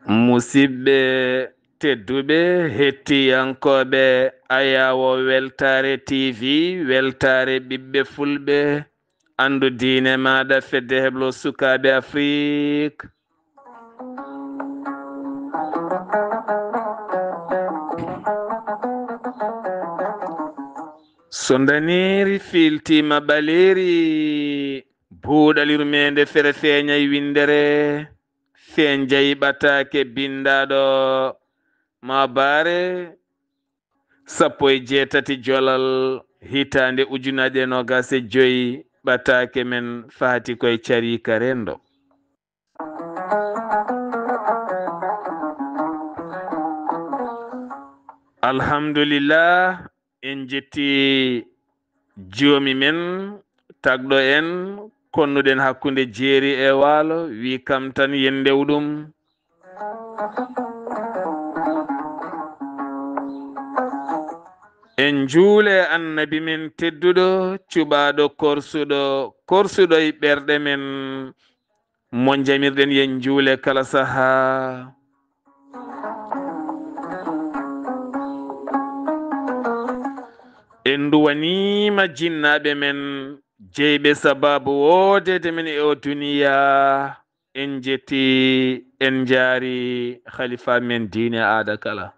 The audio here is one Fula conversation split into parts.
Musidɓe tedduɓe hettiyankoɓe Ayawo Weltare TV weltare ɓiɓɓe fulɓe andu diine maɗa fedde heblo sukaɓe Afrique. So daniri filtima ɓaleri buuɗalirmede fere feeñay windere fen jayiɓatake bindaɗo ma bare 17 jolal hitande ujunaje 25 ɓatake men fati koye carika rendo. Alhamdulillah en jetti joomi men tagɗo en konnuɗen hakkunde jeeri e waalo wi kam tan yen ndewɗum. En juule annabi men tedduɗo cuɓaɗo korsuɗo e ɓerɗe men mo jamirɗen yen juule kala saha. En duwanima jinnaɓe men jeyɓe sababu wodede men e o duniya. En jetti en jaari khalifa men diine aada kala.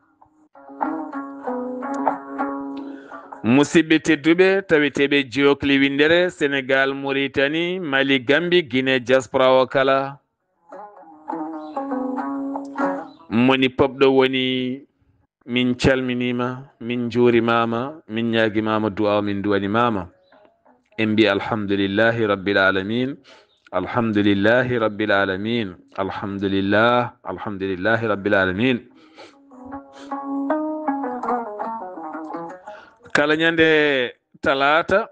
Musidɓe tedduɓe taweteɓe jokli windere Sénégal, Mauritanie, Mali, Gambie, Guinée, diaspora o kala moni popɗo woni min calminima, min juurimama, min ñaguimama du'a min duwanimama. En mbi alhamdulillahi rabbil alamin, alhamdulillahi rabbil alamin, alhamdulillahi rabbil alamin. Kala ñande talata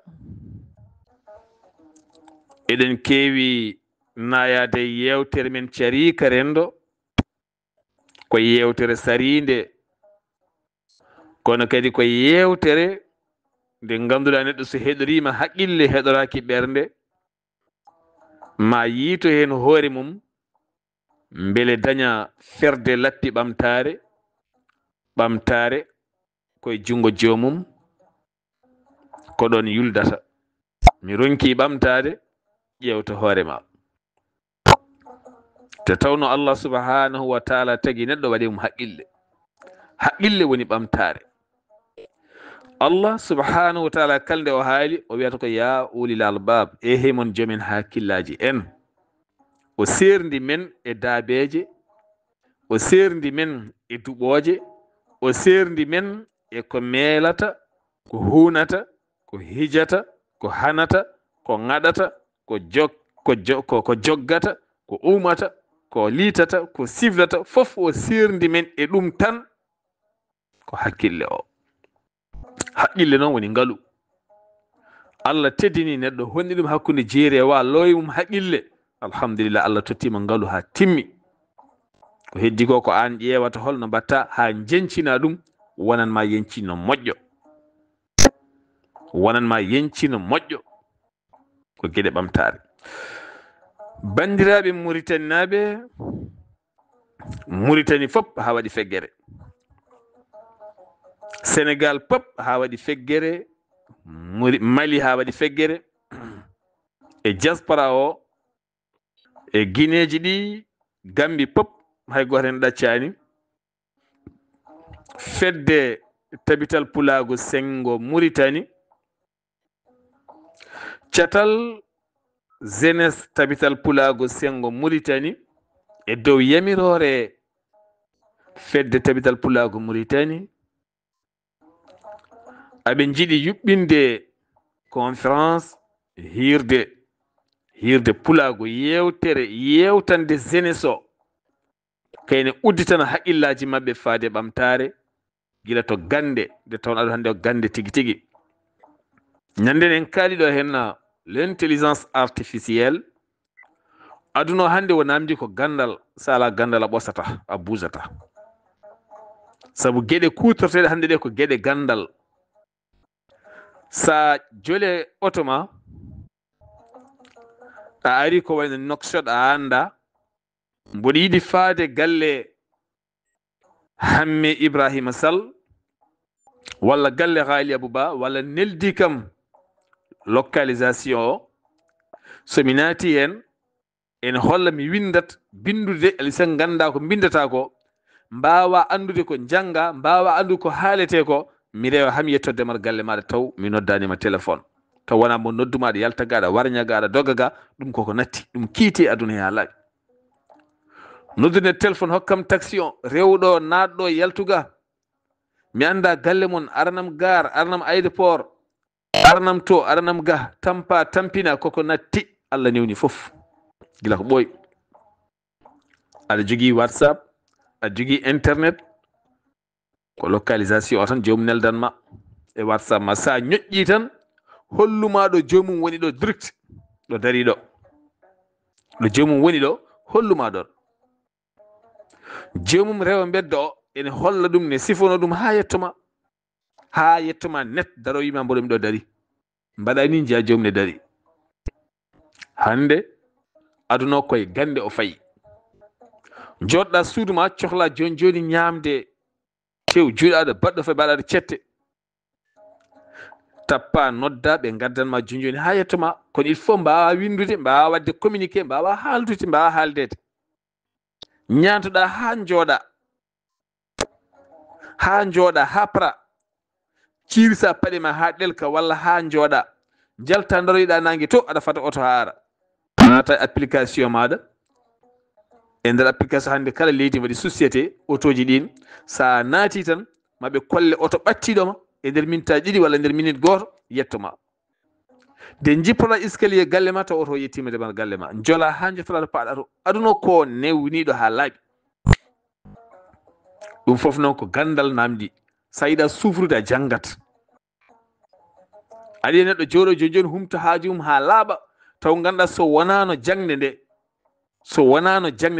eɗen keewi nayade yewtere men carika rendo ko yewtere sarinde kono kadi ko yewtere nde ganduɗa neɗɗo so heɗorima haqqille heɗoraki ɓernde ma yiito hen hoore mum beele daña ferde lappi ɓamtare koye jungo jomum ko ɗon yuldata. Mi ronki ɓamtade ƴewta hoorema te tawno Allah subhanahu wa taala tagi neɗɗo waɗi mum haqqille woni ɓamtare. Allah subhanahu wa taala kalde o haali o wiyata ko ya ulil albab e hemon joomen hakkillaji en. O serdi men e daabeje, o serdi men e duɓoje, o serdi men e ko meelata, ko hunata, ko hijata, ko hanata, ko ŋaɗata, ko joggata, ko umata, ko liitata, ko siflata fof o serdi men e ɗum tan ko hakkille o. Haqqille noon woni ngaalu. Allah teddini neɗɗo honni ɗum hakkunde jeeri e waa looyi mum haqqille. Alhamdulillah, Allah tottima ngaalu ha timmi. Ko heddi ko ko an ƴeewata holno mbatta ha jencina ɗum wonanma yencino moƴƴo. Wonanma yencino moƴƴo ko gueɗe ɓamtare. Bandiraɓe Mauritanie naɓe, Mauritanie fop ha waɗi feggere, Sénégal pop ha waɗi feggere, Mali ha waɗi feggere, e diaspora o e Guinéji ɗi, Gambie pop hay goto hen ɗaccani. Fedde tabital pulago sengo Mauritanie, catal jeunesse tabital pulago sengo Mauritanie e dow yamirore fedde tabital pulago Mauritanie. Aɓe jiiɗi yuɓɓinde conférence hirde pulago yewtande jeunesse o kayne udditana haqqillaji mabɓe faade ɓamtare gila to gande nde tawno aɗo hande o gande tigui tigui. Ñanden en kaaliɗo hen l'intelligence artificielle. Aduno hande o namdi ko gandal, sala gandal a ɓosata a buusata, saabu gueɗe kutorteɗe hande ɗe ko gueɗe gandal. Sa jole auto ma a ari ko wayno nokshot a anda mboɗo yiɗi faade galle hamme Ibrahima Sall walla galle Haali Abouba walla neldi kam localisation o somi naati hen ene holla mi windat bindude alisen ganda ko bindata ko mbawa andude ko janga mbawa andude ko haalete ko mi rewa ham yettode mar galle maɗa taw mi noddanima téléphone taw wona mo noddumaɗa yalta gaɗa warña gaɗa dogga ga ɗum koko natti ɗum kiiti aduna he halaɓe noddude téléphone hokkam taxi o rewɗo naɗɗo yaltuga mi anda galle mon aranam gar aranam aéroport aranam to aranam ga tampa tampina koko natti Allah newni fof gila ko ɓooy aɗa jogui WhatsApp aɗa jogui internet ko localisation o tan jomum neldanma e WhatsApp ma sa ñoƴƴi tan hollumaɗo jomum woni ɗo direct ɗo dari ɗo jomum woni ɗo holluma ɗon jomum rewa bedda o ene holla ɗum ne sifono ɗum ha yettoma net daro yima mboɗo mi ɗo dari mbaɗa ni jiya jomum ne dari hande aduna koye gande o fayi joɗɗa suudu ma cohla joni joni ñamde tew juuɗaɗo baɗɗo fe mbaɗaɗo cette tappa nodda ɓe gaddanma joni joni ha yettoma kono il faut mbawa windude mbawa wadde communiqué mbawa haaldude mbawa haaldede ñantoɗa ha jooɗa ha para cirsa paɗe ma ha ɗelka walla ha jooɗa jalta daroyiɗa nangue to aɗa fata auto ha ara nata application maɗa e nder application hande kala leydi waɗi société auto ji ɗin sa naati tan maɓe kolle auto ɓattiɗoma e nder mintaji ɗiɗi walla nder minute goto yettoma de jippoɗa escalier galle ma taw auto yettima demal galle ma jola ha jottoɗa to paɗa to aduna ko newniɗo ha laaɓi ɗum foof noon ko gandal namdi sa yiɗa sufrude a janggat aɗa neɗɗo jooɗo joni joni humta haaju mum ha laaɓa taw ganduɗa so wonano jangde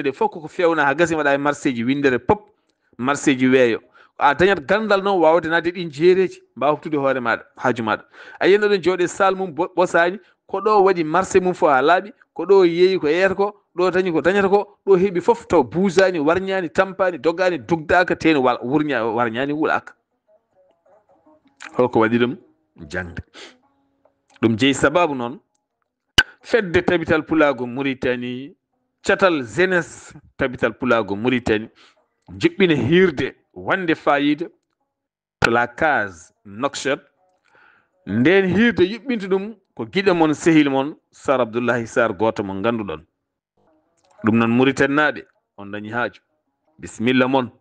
nde fof koko fewna ha gasi waɗa e marché windere pop marché ji weeyo a dañat gandal noon wawde nadde ɗin jeereji mbawa hoftude hoore maɗa haaju maɗa a yiyano ɗon jooɗe salle mum ɓosani ko ɗo waɗi marché mum fof ha laaɓi ko ɗo yeeyi ko yeyata ko ɗo dañi ko dañata ko ɗo heeɓi fof taw buusani warñani tampani doggani dugdaka teni warñani wuulaka holko waɗi ɗum jangde ɗum jeeyi sababu noon fedde tabital pulago Mauritanie catal jeunesse tabital pulago Mauritanie juɓɓina hirde wande fayida to la case Nouakchott nden hirde yuɓɓinta ɗum ko giɗo mon sehil mon Sar Abdoullahi Sar goto mo ganduɗon ɗum noon Mauritanie naɓe on dañi haaju bisimilla mon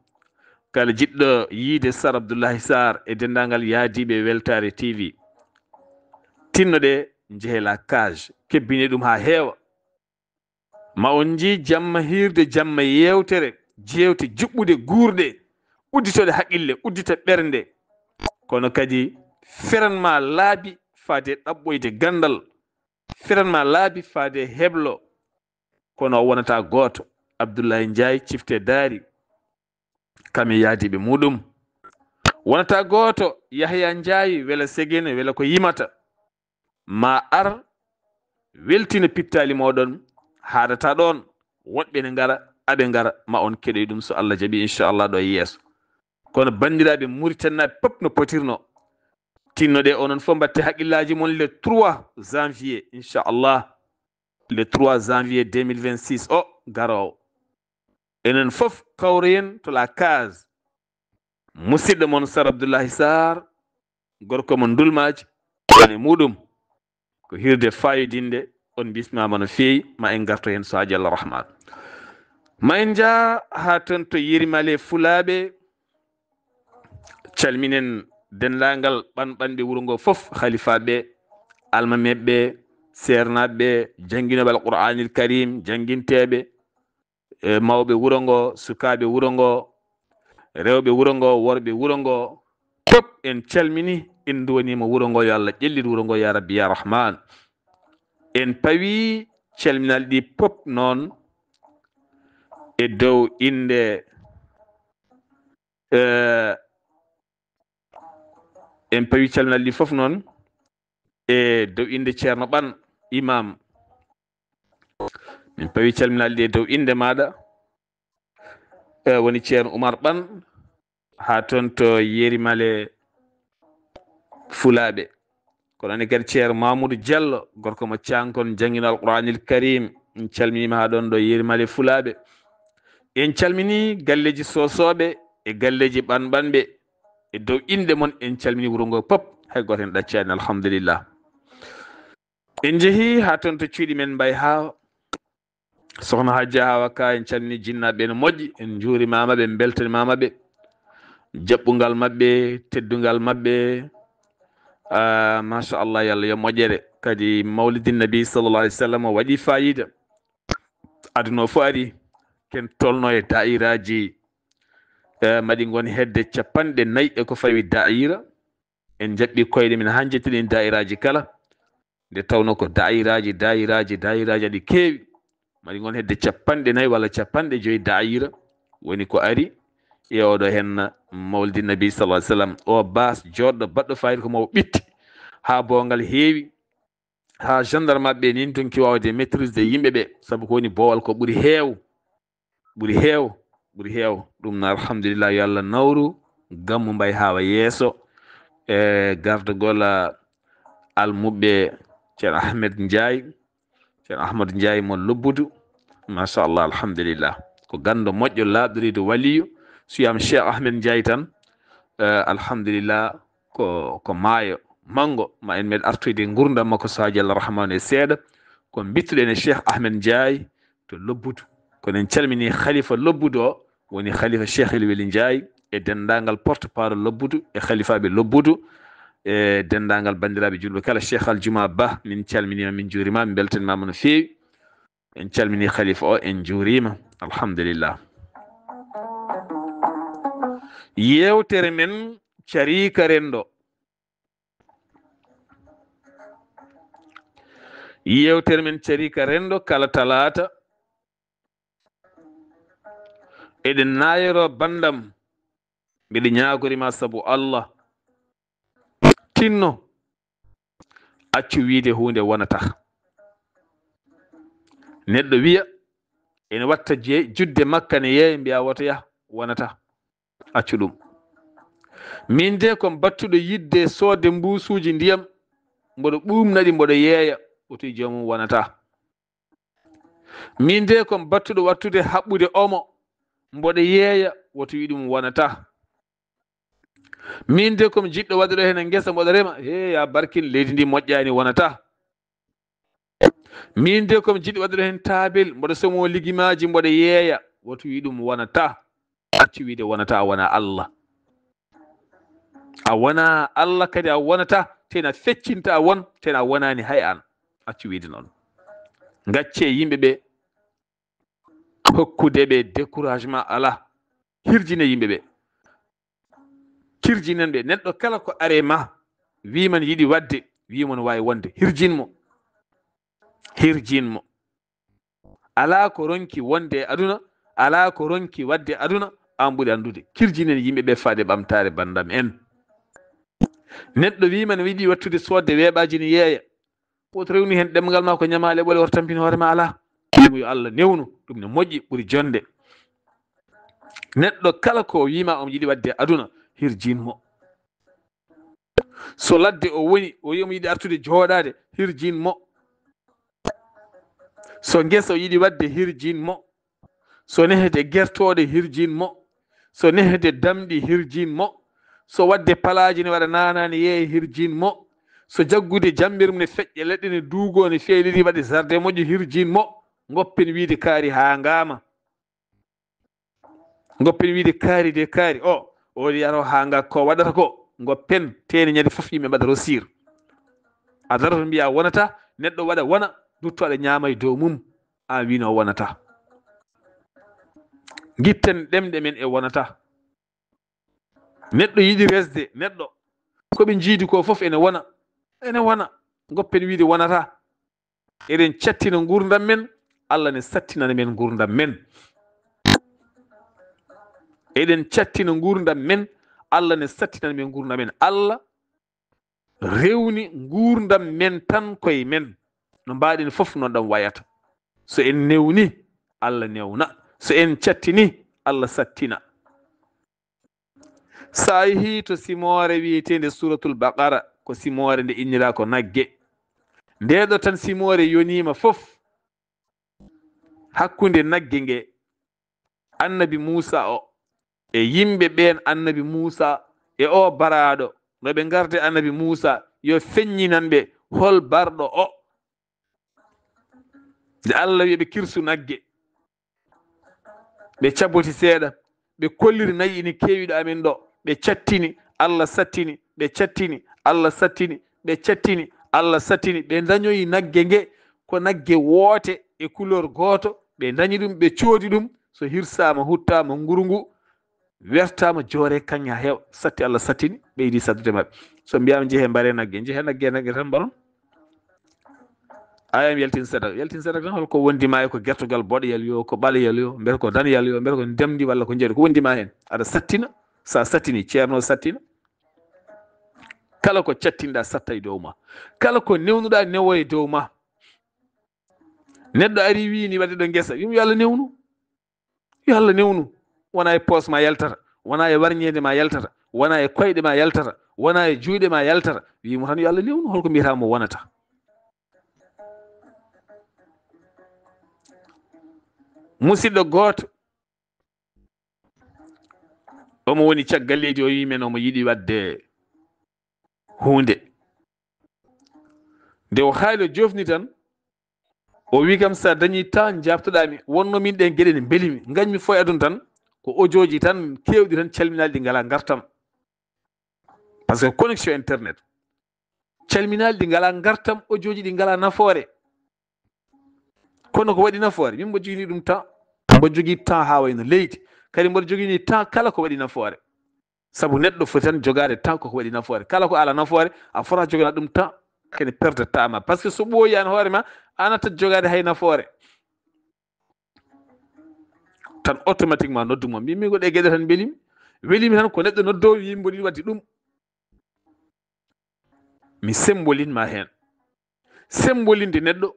kala jiɗɗo yiide Sar Abdoullahi Sar e dendagal yaadiɓe Weltare TV tinnoɗe jeehe la cage kebbine ɗum ha heewa ma on jii jamma hirde jamma yewtere jewte juɓɓude guurɗe udditoɗe haqqille uddita ɓernde kono kadi feranma laabi faade ɗaɓɓoyde gandal feranma laabi faade heblo kono wonata goto Abdoulaye Ndiaye cifte daari kame yaadiɓe muɗum wonata goto Yahya Ndiaye wela segene wela ko yimata ma ar weltina pittali moɗon haadata ɗon woɗɓe ne ngara aɓe ngara ma on keɗoy ɗum so Allah jaaɓi inchallah ɗo yeeso kono bandiraɓe Mauritanie pop no potirno tinnoɗe onon fof mbatte haqqillaji mon le 3 janvier inchallah le 3 janvier 2026 o garowo enen fof kawroyen to la case musidɗo mon Sar Abdoullahi Sar gorko mo dulmaji ane muɗum ko hirde fayidinde on bismama no feewi ma en garto hen so haji Allah rahman ma en jaa ha ton to Yirimale Fulaɓe calminen dendagal ɓanɓanɓe wuuro ngo fof halifaɓe almameɓe sernaɓe jangguinoɓe alqur'anil karim janguinteɓe mawɓe wuuro ngo sukaɓe wuuro ngo rewɓe wuuro ngo worɓe wuuro ngo pop en calmini en duwanima wuuro ngo yo Allah ƴellid wuuro ngo ya rabbi ya rahman en pawi calminal ɗi pop noon e dow inde en pawi calminal ɗi fof noon e dow inde ceerno ɓan imam min pawi calminal ɗi e dow inde maɗa woni ceerno Oumar ɓan ha ton to Yerimale Fulaɓe kono ani kadi ceerno Mamoudou Diallo gorko mo cankon jangguino alquranil karim en calminima ha ɗon ɗo Yerimale Fulaɓe en calmini galleji sosoɓe e galleji ɓanɓanɓe e dow inde mon en calmini wuuro ngo pop hay goto en ɗaccani alhamdulillah. En jeehi ha toon to cuuɗi men mbay ha sohna Hadja Hawa Ka en calmini jinnaɓe no moƴƴi en juurimamaɓe en beltanimamaɓe jaɓɓugal mabɓe teddugal mabɓe machallah yo Allah yo moƴƴere kadi mawlidin nabi sallallah alih w sallam o waɗi fayida aduna o fo ari ken tolno e dairaji maɗi goni hedde 4 e ko fawi daira en jaɓɓi koyɗe min ha jettiɗen dairaji kala nde tawno ko dairaji aɗi keewi maɗi gon hedde 4 walla 5 daira woni ko ari e oɗo hen mawlidi nabi sallah alih sallam o bas joɗɗo baɗɗo fayida ko mawo ɓitti ha bongal heewi ha gendarme ɓe nin tonki wawde maîtrise de yimɓeɓe saabu ko woni boowal ko ɓuuri heew ɗum no alhamdulillah yo Allah nawru gammu mbay hawa yeeso e gardegol almuɓɓe ceerno Ahmadou Ndiaye mo Lobbudu machallah alhamdulillah ko gando moƴƴo laaɓɗorido waliyu suyam Cheikh Ahmed Ndiaye tan alhamdulillah ko maayo mango ma en med artoyde gurdam makko sahaji Allah rahmanu e seeɗa ko bittuɗen e Cheikh Ahmed Ndiaye to Lobbudu kono en calmini khalifa Lobbudu o woni khalifa Cheikh Elweli Ndiaye e dendagal porte parole Lobbudu e khalifaɓe Lobbudu e dendagal bandiraɓe julɓe kala Cheikh Aljuma Ba min calminima min juurima min beltanimama no feewi en calmini khalifa o en juurima alhamdulillah. Yewtere men carika rendo kala talata eɗen nayoro bandam mbiɗa ñagorima saabu Allah tinno accu wiide hunde wonata neɗɗo wiya ene watta judde makka ne yeeya mbiya wotoya wonata accu ɗum min de kon battuɗo yidde soodde mbusuji ndiyam mboɗo ɓumnaɗi mboɗo yeeya otoy joomum wonata min de kon battuɗo wattude haɓɓude omo mboɗo yeeya woto wi ɗum wonata min de komi jiɗɗo waɗuɗo hen guesa mboɗo rema ya barkin leydi ndi moƴƴani wonata min de komi jiɗɗo waɗuɗo hen taabel mboɗo somo ligimaji mboɗo yeeya woto wi ɗum wonata acci wiide wonata a wona Allah kadi a wonata tena feccinta a won tena wonani hay an acci wiide noon gacce yimɓeɓe hokkudeɓe découragement ala hirjine yimɓeɓe hirjinen ɓe neɗɗo kala ko are ma wiman yiɗi wadde wimon wawi wonde hirjinmo ala ko ronki wonde e aduna ala ko ronki wadde aduna an ɓuuri andude kirjinen yimɓeɓe faade ɓamtare bandam en neɗɗo wiman wiɗi wattude sodde weeɓaji ne yeeya woto rewni hen ɗemgal ma ko ñamale ɓole woto tampini hoorema ala ɗum yo Allah newnu ɗum ne moƴƴi ɓuuri jonde neɗɗo kala ko wima omo yiɗi wadde aduna hirjinmo so ladde o woni o wi omo yiɗi artude jooɗade hirjinmo so guesa o yiɗi wadde hirjinmo so nehete guertode hirjinmo so nehete damɗi hirjinmo so wadde palaji ne waɗa nanani yeeye hirjinmo so jaggude jambirum ne feƴƴe leɗɗe ne duugo ne feeliri waɗe jardin moƴƴo hirjinmo goppen wiide kaari ha ngama goppen wiide kaari de kaari o yaro ha nga ko waɗata ko goppen tene ñande foof yimɓe mbaɗa rosir a daroto mbiya wonata neɗɗo waɗa wona dutto aɗa ñaama e dow mum a wino wonata guitten ɗemɗe men e wonata neɗɗo yiɗi resde neɗɗo koɓe jiidi ko foof ene wona goppen wiide wonata eɗen cattina gurdam men Allah ne sattinana men gurdam men eɗen cattina gurdam men Allah ne sattinana men gurdam men Allah rewni gurdam men tan koye men no mbaɗen foof noon ɗam wayata so en newni Allah newna so en cattini Allah sattina sa yehi to simore wiyetende suratul baqara ko simore nde innira ko nagge ndeɗo tan simore yonima fof hakkunde nagge nge annabi Musa o e yimɓe ɓen annabi Musa e o baraɗo no ɓe garde annabi Musa yo feññinanɓe hol barɗo o nde Allah wi ɓe kirsu nagge ɓe cabboti seeɗa ɓe kolliri nayi ini kewiɗo amen ɗo ɓe cattini Allah sattini ɓe cattini Allah sattini ɓe cattini Allah sattini ɓe dañoyi nagge nge ko nagge woote e couleur goto ɓe dañi ɗum ɓe coodi ɗum so hirsama huttama nguru ngu wertama joore kaña heew satti Allah sattini ɓeydi sattude mabɓe so mbiyama jeehe mbare nagge nagge tan mbaɗon ayam yaltin sadak tan holko wondima e ko gertogal boɗoyal yo ko ɓaloyal yo mbete ko daniyal yo mbete ko ndemdi walla ko jeeɗi ko wondima hen aɗa sattina sa sattini ceerno sattina kala ko cattinɗa satta e dow ma kala ko newnuɗa newo e dow ma neɗɗo ari wini wadde ɗo guesa yum yo Allah newnu yo Allah newnu wona e poos ma yaltata wona e warñede ma yaltata wona e koyɗe ma yaltata wona e juuɗe ma yaltata wimo tan yo Allah newnu holko mbiyatamo wonata musidɗo goto omo woni caggal leydi o wimen omo yiɗi wadde hunde nde o haali o jofni tan o wi kam sa dañi tan jabtoɗami wonno min ɗen gueɗe ne beelimi gañmi fo e aduna tan ko audio tan kewɗi tan calminaɗi ɗi ngala gartam par ce que connexion internet calminaɗi ɗi ngala gartam audio ɗi ngala nafoore kono ko waɗi nafoore min mbo jogini ɗum temps mbo jogui temps ha wayno leydi kadi mboɗo jogini temps kala ko waɗi nafoore saabu neɗɗo foti tan jogade temps koko waɗi nafoore kala ko ala nafoore a fota jogana ɗum temps kene perde temps ma par ce que so ɓooyi an hoore ma anata jogade hay nafoore tan automatiquement noddumo mbimi ko ɗe gueɗe tan beelimi welimi tan ko neɗɗo noddo yimbo ɗiɗi wadde ɗum mi sembolinma hen sembolinde neɗɗo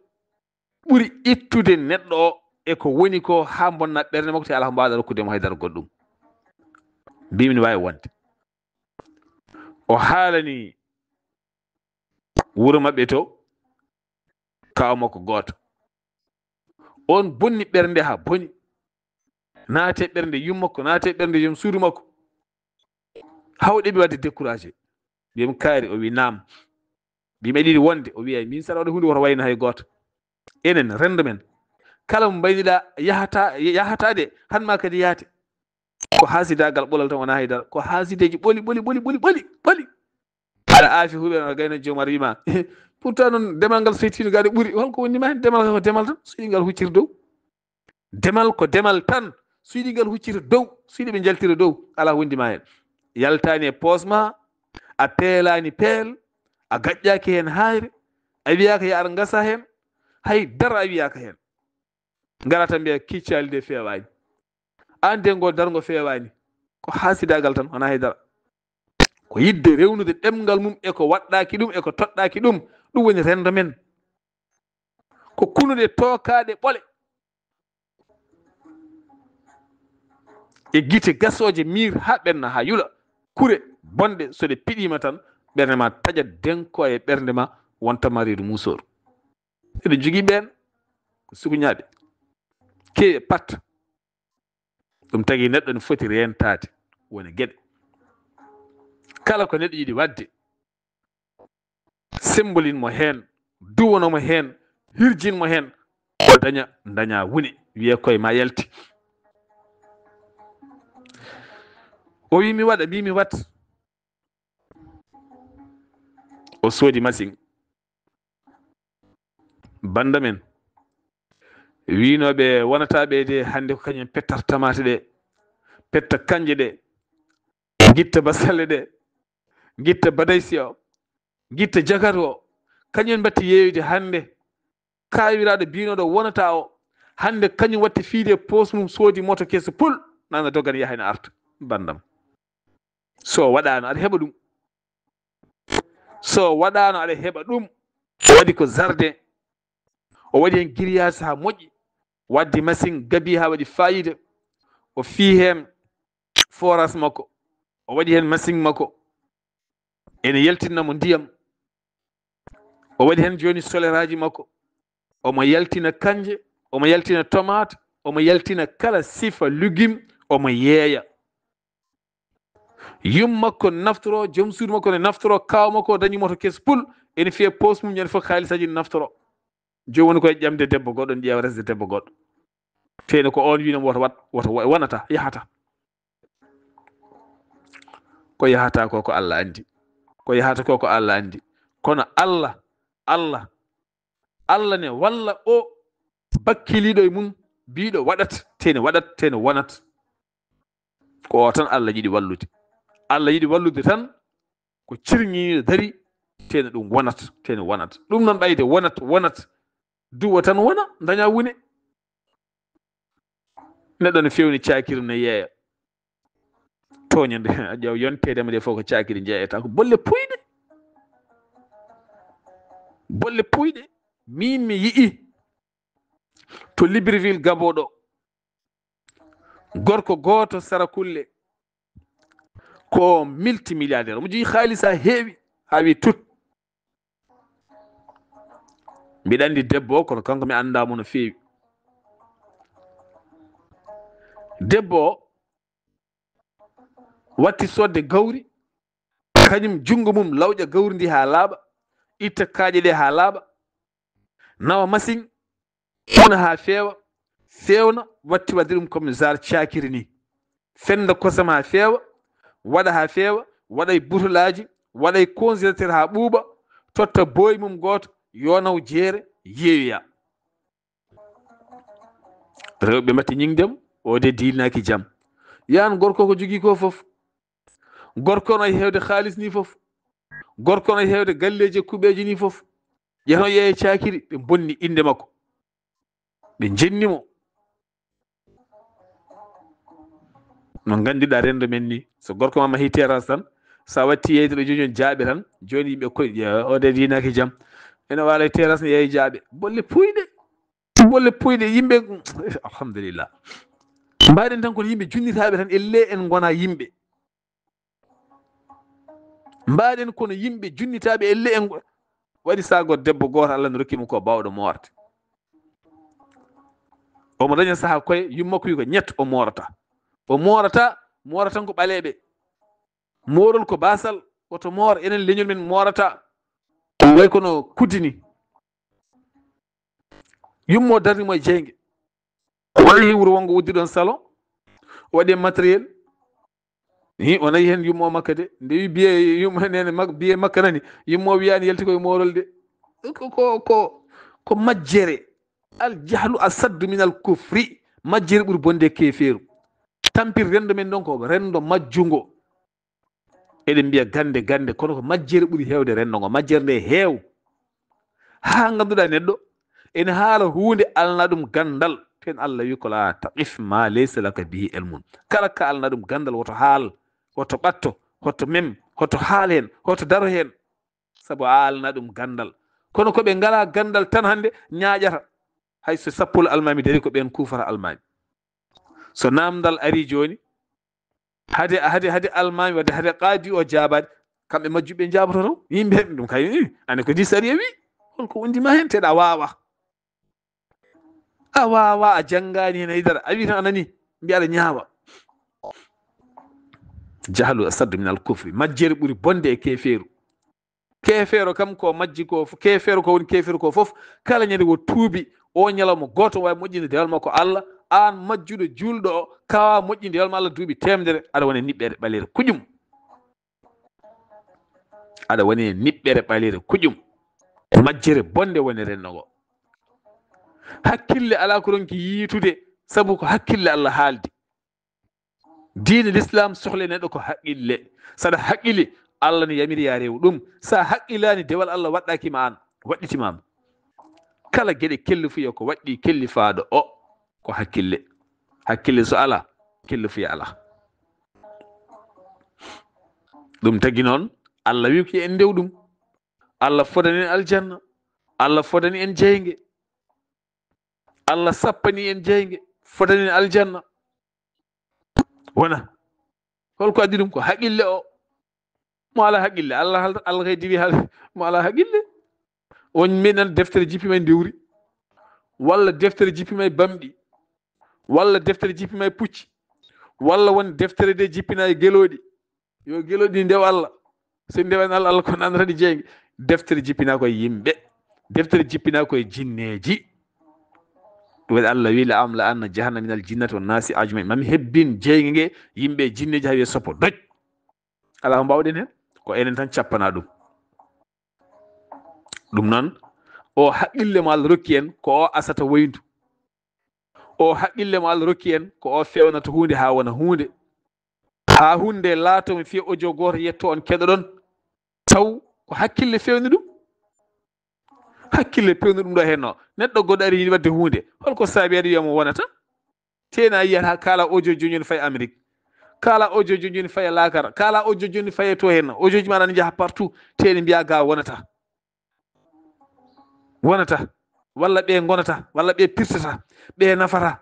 ɓuri ittude neɗɗo o e ko woni ko ha bonna ɓerde makko te ala ko mbawɗa rokkudemo haydara goɗɗum mbimi ne wawi wonde o haalani wuuro mabɓe to kaw makko goto on bonni ɓernde ha boni naate ɓernde yummakko naate ɓernde yum suudu makko hawɗeɓe wadde découragé mbiyami kaari o wi nam mbimi eɗiɗi wonde o wiya min saɗa waɗa hunde woto wayno hay goto enen rendo men kala mo mbayniɗa yahatade hanma kadi yaate ko haasidagal ɓolal tan wona haydara ko haasideji ɓoli aɗa aafi huuɓe no gayno joomar wima pourtant noon demal ngal so yettino gaade ɓuuri holko wondima hen demal ko demal tan so yiɗi ngal huccita dow demal ko demal tan so yiɗi ngal huccita dow so yiɗi ɓe jaltira dow ala wondima hen yaltani e poos ma a peelani peel a gaƴƴaki hen hayre a wiyaka yo aɗa gasa hen hay dara a wiyaka hen ngara tan mbiya kiccali de fewani an de ngo dargo fewani ko haasidagal tan wona haydara ko yidde rewnude ɗemgal mum eko waɗɗaki ɗum eko toɗɗaki ɗum ɗum woni rendo men ko kunude tookaɗe ɓole e guite gasoje miir ha ɓenna ha yula kure bonde so ɗe piɗima tan ɓernde ma taƴat denko e ɓernde ma wontama reedu musoru eɗen jogui ɓen ko sukuñaɓe keewe pat ɗum tagui neɗɗo ne foti rentade woni gueɗe kala ko neɗɗo yiɗi wadde sembolinmo hen duwanomo hen hirjinmo hen o daña woni wiye koye ma yalti o wi mi waɗa mbimi wat o soodi machine banda men winoɓe wonataɓe de hande ko kañum pettat tamate ɗe petta kanje ɗe guitta basalle ɗe guitta badaysi o guitta jagat o kañum batti yeyde hande kawiraɗo binoɗo wonata o hande kañum watti fiide poos mum soodi moto keeso pul nana doggan yaha ne arta bandam so waɗano aɗa heɓa ɗum so waɗano aɗa heɓa ɗum o waɗi ko jardin o waɗi hen grillage ha moƴƴi wadde machine gabi ha waɗi fayida o fi hen forage makko o waɗi hen machine makko ene yaltinnamo ndiyam, o waɗi hen joni soleraji makko, omo yaltina kanje, omo yaltina tomate, omo yaltina kala sifa légume, omo yeeya. Yum makko naftoro, joom suudu makko ne naftoro, kaw makko dañi moto kes pul ene fiya poste mum ñande fof haalisaji ne naftoro. Joni woni koye ƴamde debbo goɗɗo ne ƴeewa resde debbo goɗɗo, tene ko on winamo woto wonata yahata. Ko yahata ko Allah andi, ko yahata ko Allah andi. Kono Allah ne walla o bakkiliɗo e mum biɗo waɗat tene waɗat tene wonat. Ko o tan Allah yiɗi wallude. Allah yiɗi wallude tan ko cirñiniɗo dari tene ɗum wonat tene wonat. Ɗum noon ɓayde wonat duwa tan wona daña wune. Neɗɗo ne fewni cakiri ne yeeya toñande a ƴeew yontedema de fof ko cakiri jeeyata ko bolle puyɗe. Min mi yi'i to Libreville Gabo ɗo gorko goto Sarakulle ko multimilliardaire omo jogui haalisa heewi ha wi tut. Mbiɗa andi debbo o kono kanko mi andamo no feewi. Debbo o watti sodde gawri, kañum jungo mum lawƴa gawri ndi ha laaɓa, itta kaaƴe ɗe ha laaɓa, nawa machine una ha feewa, fewna watti wadde ɗum comme genre cakiri ni, fenda kosam ha feewa, waɗa ha feewa, waɗa e butolaji, waɗa e congélateur ha ɓuuɓa, totta boy mum goto yonaw jeere yeeyoya. Rewɓe matti ñingdem o de dilnaki jaam. Yan gorko ko jogui ko foof, gorko no hewde haalis ni foof, gorko no hewde galleji kuɓeji ni foof, yano yeeye cakiri ɓe bonni inde makko, ɓe jennimo. No gandiɗa rendo men ni, so gorko ma mahi terrasse tan sa watti yeyde ɗo joni jaaɓe tan joni yimɓe koye o de dinaki jaam ene waala terrasse ne yeeye jaaɓe. Bolle puyɗe yimɓe alhamdulillah. Mbaɗen tan kono yimɓe junnitaɓe tan elle en gona yimɓe. Mbaɗen kono yimɓe junnitaɓe elle en waɗi sago debbo goto Allah ne rokkimo ko bawɗo moorte. Omo daña saaha koye yummakko wi ko ñett o morata tan ko ɓaleɓe. Morol ko basal woto moor, enen leñol men morata way kono kuddini. Yummo darnimo e jeygue, waɗi wuro wongo wuddi ɗon salon, waɗi matériel ni o nayi hen yummo makka de nde wi biye yummo nene biye makka nani yummo wiyani yalti koye morol de ko majjere. Al jahlu asaddu min al kufri, majjere ɓuuri bonde kefeeru. Tampir rendo men ɗon ko rendo majjungo, eɗen mbiya gande kono ko majjere ɓuuri hewde rendo ngo. Majjere nde heew ha ganduɗa neɗɗo ene haala hunde alna ɗum gandal, ten Allah wi ko la taqif ma laysa laka bihi ilmun. Kala ka alna ɗum gandal woto haal, woto ɓatto, hoto mem, hoto haal hen, hoto daro hen, saabu a alna ɗum gandal. Kono koɓe ngala gandal tan hande ñaƴata, hayso sappol almami dari ko ɓen kufata almami. So namdal ari joni hade almami wadde hade qaadi o jaabade, kamɓe majjuɓe jaaboto taw yimɓe hen ɗum kay ane ko di sariya wi holko wondima hen. Teɗa wawa a janngani hen haydara, a wi tan anani mbiya aɗa ñaawa. jahlu asaddu min al kufri, majjere ɓuuri bonde e kefeeru. Kefeero kam ko majji ko kefeero ko woni kefeero ko fof kala ñande wo tuubi o ñalawma goto wawi moƴƴinde dewal makko Allah, an majjuɗo julɗo o kawa moƴƴinde dewal ma Allah duuɓi temedere, aɗa woni niɓɓere ɓalere kuƴum. Aɗa woni niɓɓere ɓalere kuƴum. Majjere bonde woni rennogo. Hakkille ala ko ronki yiitude, sabu ko hakkille Allah haaldi. Diine l'islam sohle neɗɗo ko haqqille. Saɗa haqqili Allah ne yamiri ya rew ɗum. Sa haqqilani dewal Allah waɗɗakima an waɗɗitimama. Kala gueɗe kellifuya ko waɗɗi kellifaɗo o ko hakkille. Hakkille so ala kellifuya ala. ɗum tagi noon Allah wi ko en ndew ɗum. Allah fodani en aljanna, Allah fodani en jeyge, Allah sappani en jeyge, fodani en aljanna. Wona holko addi ɗum ko haqqille o mo ala haqqille Allah kay diwi mo ala haqqille on meɗan deftere jippima e dewri walla deftere jippima e bamɗi walla deftere jippima e pucci walla won deftere de jippina e geloɗi yo geloɗi ndew Allah so ndewani Allah ko nandata ɗi jeeyge deftere jippina koye yimɓe deftere jippina koye jinneji ɗum waɗi Allah wi la am la anna jahannama minal jinnati wan nasi ajmain mami hebbin jeeyge nge yimɓe jinneji ha wiye soppo doj ala ko mbawɗen hen ko enen tan cappana ɗum noon o haqqille mo Allah rokki en ko o asata woyndu o haqqille mo Allah rokki en ko o fewnata hunde ha wona hunde ha hunde laato mi fiya audio goto yetto on keɗoɗon taw ko hakkille fewni ɗum hakkille pewni ɗum ɗo henno neɗɗo goɗɗo ari yiɗi wadde hunde holko saabi aɗa wiyamo wonata tena yiyata ha kala audio joni faye Amérique kala audio joni faye Lakara kala audio joni faye to henno audio ji maɗa ne jaaha partout teni mbiya ga wonata walla ɓe gonata walla ɓe pirtata ɓe nafata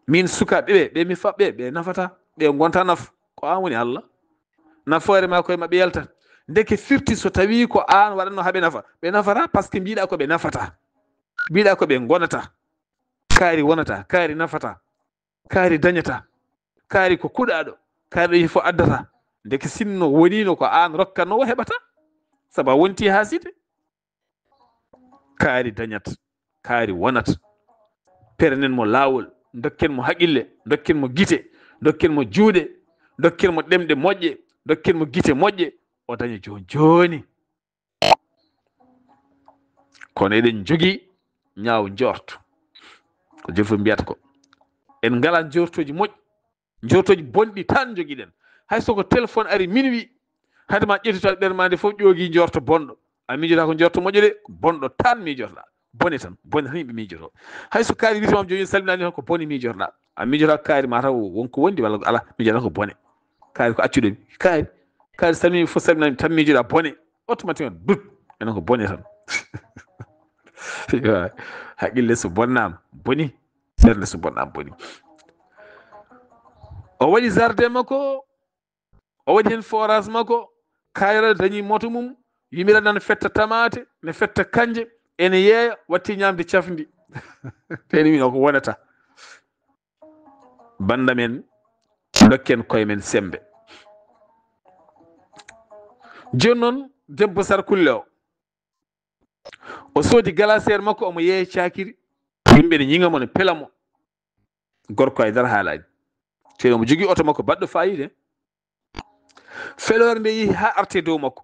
min sukaɓe ɓe mi faɓɓe ɓe nafata ɓe gonta naf ko an woni Allah nafoore ma koye maɓe yaltat ndeke firti so tawi ko an waɗanno haɓe nafa ɓe nafata par ce que mbiɗa ko ɓe nafata mbiɗa ko ɓe gonata kaari wonata kaari nafata kaari dañata kaari ko kuɗaɗo kaari ɗo yifo addata ndeke sinno wonino ko an rokkanowo heɓata saabu a wonti ha site kaari dañat kaari wonat pernen mo laawol dokken mo haqqille dokken mo gite dokken mo juuɗe dokken mo ɗemɗe moƴƴe dokken mo gite moƴƴe o daña joni kono eɗen jogii ñaaw njorto ko jofo mbiyata ko en ngala njortoji moƴƴi njortoji bonɗi tan jogiɗen hay soko téléphone ari minuit hade ma ƴettita ɓerde ma nde fof ƴoogi njorto bonɗo a miijota ko njorto moƴƴo de ko bonɗo tan miijotoɗa bone tan yimɓe miijoto hay so kaari wiitamam joni salminani tan ko bone miijotoɗa a miijota kaari ma taw wonko wondi walla ala miijota ko bone kaari ko accuɗomi kaari salmini fof salminani tan miijoɗa bone automatiquement dut enen ko bone tan haqqille so bonnama boni ɓernde so bonnama boni o waɗi jardin makko o waɗi hen forage makko kayra dañi moto mum yimiraɗa ne fetta tamate ne fetta kanje ene yeeya watti ñamde cafdi teni min o ko wonata banda men dokken koye men sembe joni noon debbo Sarkulle o soodi glaciére makko omo yeeya cakiri yimɓe ne ñingamo ne pelamo gorko ay dara haalani te omo jogui oto makko baɗɗo fayide felore nde yeehi ha arte dow makko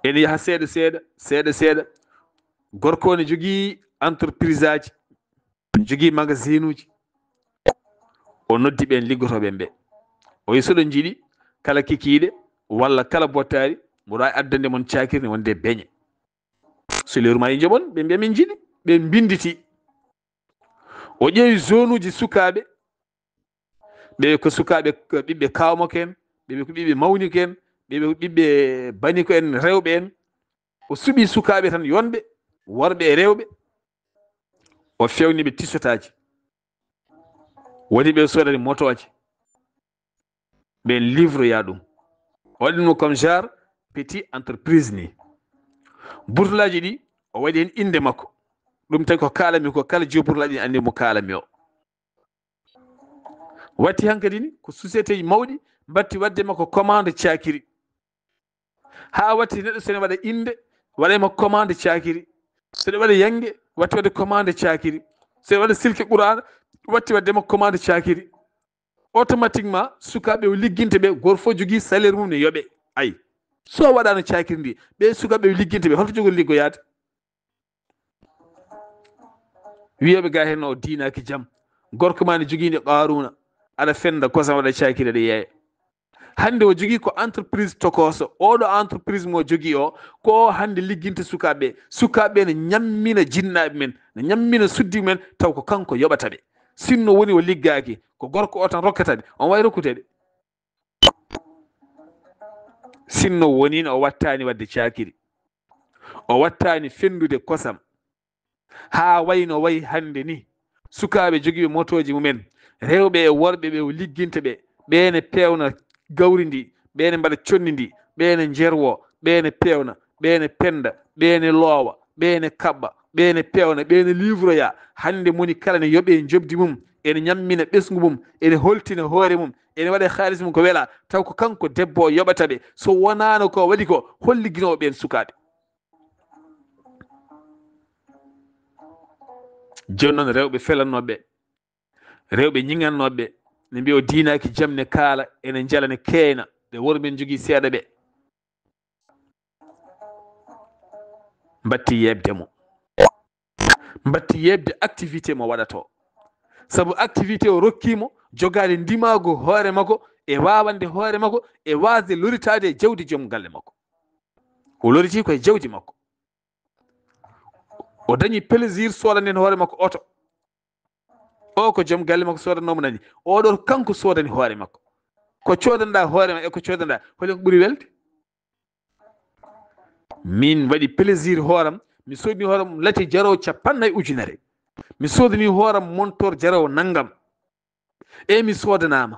ene yaha seeɗa gorko ne jogui entreprise aji ne jogui magasin uji o noddi ɓen liggotoɓen ɓe o wi soɗo jiiɗi kala kikiɗe walla kala bottari mboɗo wawi addande mon cakiri ne wonde beñe so lewru ma yi joɓon ɓe mbiya min jiiɗi ɓe binditi o ƴeewi zone uji sukaɓe ɓe ko sukaɓe ɓiɓɓe kawmako en ɓeɓe ko ɓiɓɓe mawniko en ɓeɓe ko ɓiɓɓe baniko en rewɓe en o suuɓi sukaɓe tan yonɓe worɓe e rewɓe o fewniɓe tisotaji woni ɓe sodani motoji ɓen livre ya ɗum o waɗi ɗum comme genre petit entreprise ni burtulaji ɗi o waɗi hen inde makko ɗum tagi ko kalami ko kala jiyo burtulaji ɗi andi mo kalami o watti hankkadi ni ko société ji mawɗi mbatti wadde makko commande cakiri ha watti neɗɗo sene waɗa inde waɗayma commande cakiri seɗe waɗa yangue watti wadde commande cakiri seɗe waɗa silke qur'ana watti waddema commande cakiri automatiquement sukaɓe o ligguinte ɓe goto fof jogui salaire mum ne yooɓe ayi so waɗano cakiri ndi ɓe sukaɓe ligguinte ɓe holto jogori liggoyade wiyoɓe ga hen o dinaki jaam gorko ma ne joguinde qaruna aɗa fenda kosam waɗa cakiri aɗa yeeya hande o jogui ko entreprise tokoso oɗo entreprise mo jogui o ko hande ligguinte sukaɓe ne ñammina jinnaɓe men ne ñammina suddiɓe men taw ko kanko yoɓataɓe sinno woni o liggaki ko gorko o tan rokkataɓe on wawi rokkuteɗe sinno wonino o wattani wadde cakiri o wattani fendude kosam ha wayno wayi hande ni sukaɓe joguiɓe motoji mumen rewɓe e worɓe ɓe o ligginta ɓe ɓeene pewna gawri ndi ɓeene mbaɗa conni ndi ɓeene jerwo ɓeene pewna ɓeene penda ɓeene loowa ɓeene kaɓɓa ɓeene pewna ɓeene livre ya hande moni kala ne yoɓe jobdi mum ene ñammina ɓesgu mum ene holtina hoore mum ene waɗa haalis mum ko wela taw ko kanko debbo o yoɓata ɓe so wonano ko waɗi ko holliginowo ɓen sukaɓe joni noon rewɓe felannoɓe rewɓe ñigannoɓe ne mbiyo dinaki jaam ne kaala ene jala ne keena ɓe wor men jogui seeɗa ɓe mbatti yebde mo mbatti yebde activité mo waɗato saabu activité o rokkimo jogade ndimago hoore makko e wawande hoore makko e wasde loritade e jawdi joom galle makko o loriti koye jawdi makko o dañi plaisir sodanden hoore makko oto o ko joom galle makko sodanomo nani oɗo kanko sodani hoore makko ko codanɗa hoore ma e ko codanɗa holi ko ɓuuri welde min waɗi plaisir hooram mi sodni hooram lati jarowo 50 ujunere mi sodani hooram montor jarowo naggam e mi sodanama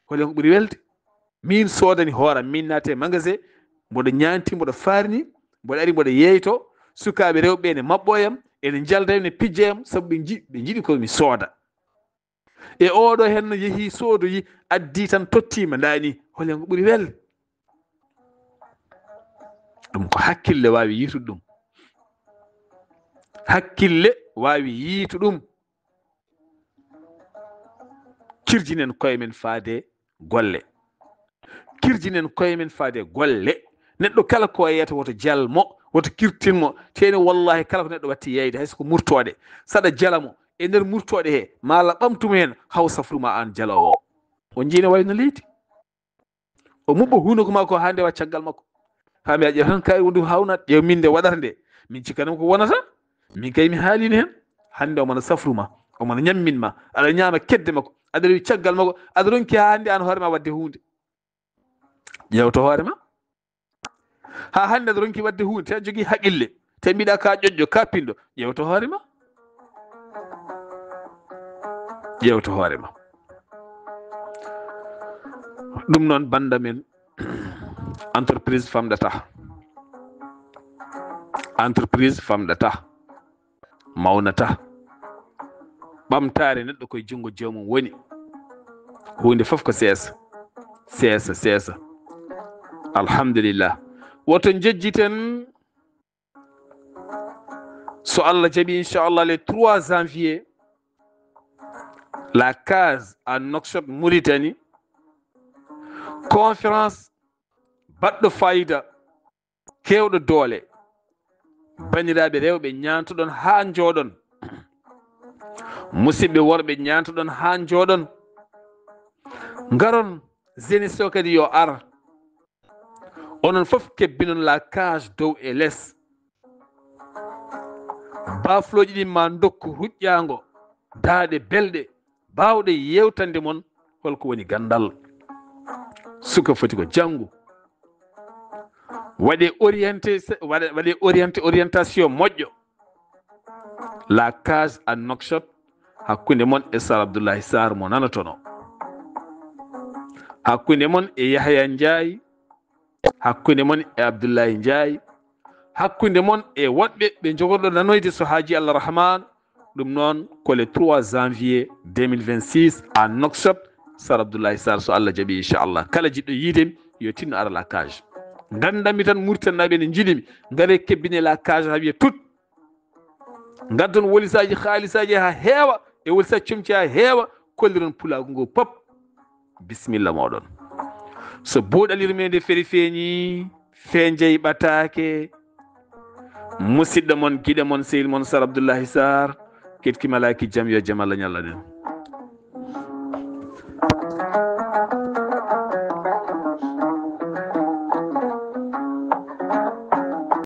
holi ko ɓuuri welde min sodani hooram min naate magasin mboɗo ñanti mboɗo farni mboɗo ari mboɗo yeyto sukaɓe rewɓe ne mabɓoyam ene jalda ne pijjeyam saabu ɓe jiiɗi komi sooda e oɗo hen yeehi soodoyi addi tan tottima dani holi ko ɓuuri welde ɗum ko hakkille wawi yiitude ɗum hakkille wawi yiitu ɗum kirjinen koye men faade golle kirjinen koye men faade golle neɗɗo kala ko yeyata woto jalmo woto kirtinmo teni wallahi kala ko neɗɗo watti yeyde hayso ko murtode saɗa jalamo e nder murtode he mala ɓamtuma hen haw safruma an jalowo o jiine wayno leydi o muɓɓo hunoko ma ko ha ndewa caggal makko ha mbiya ƴeew tan kayri wonde hawnat ƴeew min nde waɗata nde min cikkanam ko wonata min kay mi haalino hen hande omona safruma omona ñamminma aɗa ñaama kedde makko aɗa rewi caggal makko aɗa ronki ha hande an hoorema wadde hunde ƴewto hoorema ha hande aɗa ronki wadde hunde te jogui haqille te mbiɗa ka ƴoƴƴo ka pinɗo ƴewto hoorema ƴewto hoorema ɗum noon banda men entreprise famɗata entreprise famɗata mawnata ɓamtare neɗɗo koye junngo joomum woni hunde fof ko seesa seesa seesa alhamdulillah woto jejjiten so Allah jaɓi inchallah le 3 janvier la case à Nouakchott Mauritanie conférence baɗɗo fayida kewɗo doole bandiraɓe rewɓe ñantoɗon ha jooɗon musidɓe worɓe ñantoɗon ha jooɗon garon jeunesse o kadi yo ar onon fof kebbinon la cage dow e less bafloji ɗi ma dokku huƴƴango daaɗe belɗe bawɗe yewtande mon holko woni gandal suka foti ko janggu waɗe orientation moƴƴo la cage à Nouakchott hakkunde mon e Sar Abdoulaye Sarr mo nanatono hakkunde mon e Yahya Ndiaye hakkunde mon e Abdoulaye Ndiaye hakkunde mon e woɗɓe ɓe jogorɗo nanoyde so haaji Allah rahman ɗum noon ko le 3 janvier 2026 à Nouakchott Sar Abdoulaye Sarr so Allah jaɓi inchallah kala jiɗɗo yiidemi yo tinno ara la cage gandami tan murtannaɓe ne jiɗimi ngare kebbine la cage ha wiya tut gaddon wolisaji haalisaji ha heewa e wolisaji comci ha heewa kolliron pulago ngo pop bisimilla moɗon so boɗalirme nde feeri feeñi feejeyi ɓatake musidɗo mon guiɗe mon sehil mon Sar Abdoulaye Sarr ketkimalaki jaam yo jaam Allah ñalla ɗen